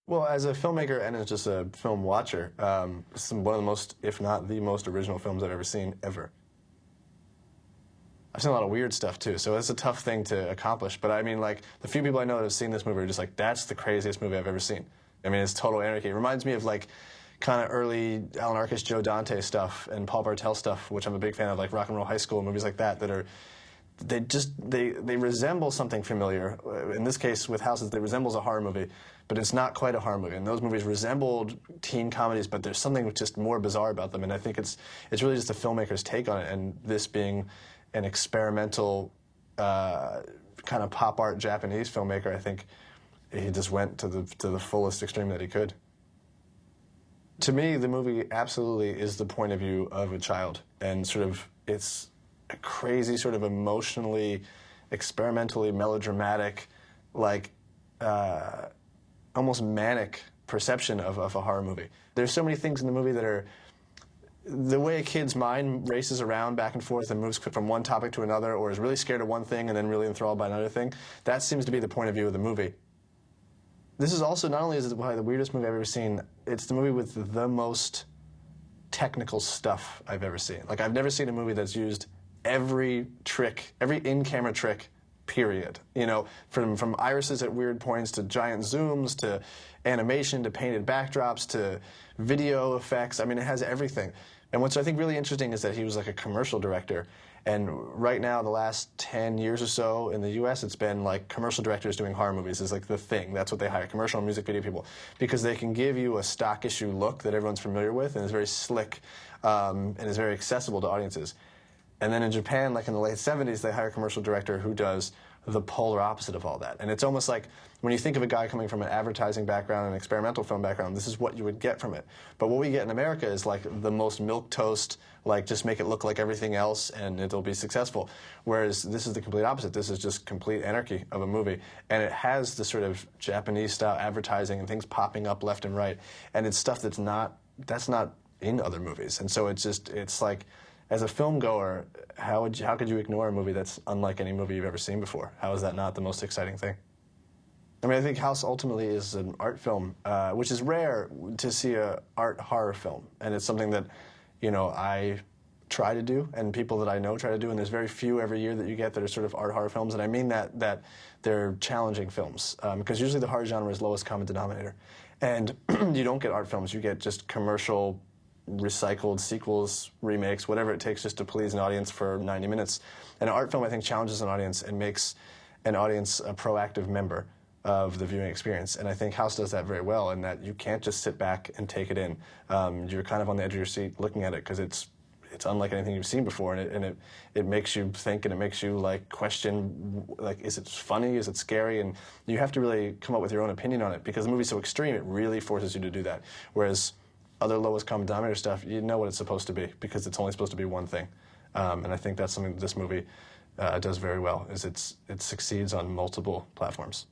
Well, as a filmmaker and as just a film watcher, it's one of the most, if not the most original films I've ever seen, ever. I've seen a lot of weird stuff, too, so it's a tough thing to accomplish. But I mean, like, the few people I know that have seen this movie are just like, that's the craziest movie I've ever seen. I mean, it's total anarchy. It reminds me of, like, kind of early Alan Arkin, Joe Dante stuff and Paul Bartel stuff, which I'm a big fan of, like Rock and Roll High School, movies like that, that are, they resemble something familiar. In this case, with Houses, they resembles a horror movie, but it's not quite a horror movie. And those movies resembled teen comedies, but there's something just more bizarre about them. And I think it's really just the filmmaker's take on it, and this being an experimental kind of pop art Japanese filmmaker, I think he just went to the fullest extreme that he could. To me, the movie absolutely is the point of view of a child, and sort of it's a crazy, sort of emotionally, experimentally melodramatic, like almost manic perception of a horror movie. There's so many things in the movie that are the way a kid's mind races around back and forth and moves from one topic to another, or is really scared of one thing and then really enthralled by another thing. That seems to be the point of view of the movie. This is also, not only is it probably the weirdest movie I've ever seen, it's the movie with the most technical stuff I've ever seen. Like, I've never seen a movie that's used every trick, every in-camera trick, period. You know, from irises at weird points to giant zooms to animation to painted backdrops to video effects. I mean, it has everything. And what's I think really interesting is that he was like a commercial director. And right now, the last 10 years or so in the US, it's been like commercial directors doing horror movies is like the thing. That's what they hire, commercial and music video people, because they can give you a stock issue look that everyone's familiar with, and is very slick and is very accessible to audiences. And then in Japan, like in the late 70s, they hire a commercial director who does the polar opposite of all that. And it's almost like when you think of a guy coming from an advertising background and an experimental film background, this is what you would get from it. But what we get in America is like the most milquetoast, like just make it look like everything else and it'll be successful. Whereas this is the complete opposite. This is just complete anarchy of a movie. And it has the sort of Japanese style advertising and things popping up left and right. And it's stuff that's not in other movies. And so it's like, as a film goer, how could you ignore a movie that's unlike any movie you've ever seen before? How is that not the most exciting thing? I mean, I think House ultimately is an art film, which is rare to see an art horror film. And it's something that, you know, I try to do, and people that I know try to do, and there's very few every year that you get that are sort of art horror films, and I mean that they're challenging films, because usually the horror genre is lowest common denominator. And you don't get art films, you get just commercial, recycled sequels, remakes, whatever it takes just to please an audience for 90 minutes. And an art film, I think, challenges an audience and makes an audience a proactive member of the viewing experience. And I think House does that very well, in that you can't just sit back and take it in. You're kind of on the edge of your seat looking at it, because it's unlike anything you've seen before, and it makes you think, and it makes you like question, like, is it funny, is it scary? And you have to really come up with your own opinion on it, because the movie's so extreme, it really forces you to do that. Whereas other lowest common denominator stuff, you know what it's supposed to be, because it's only supposed to be one thing. And I think that's something that this movie does very well, is it succeeds on multiple platforms.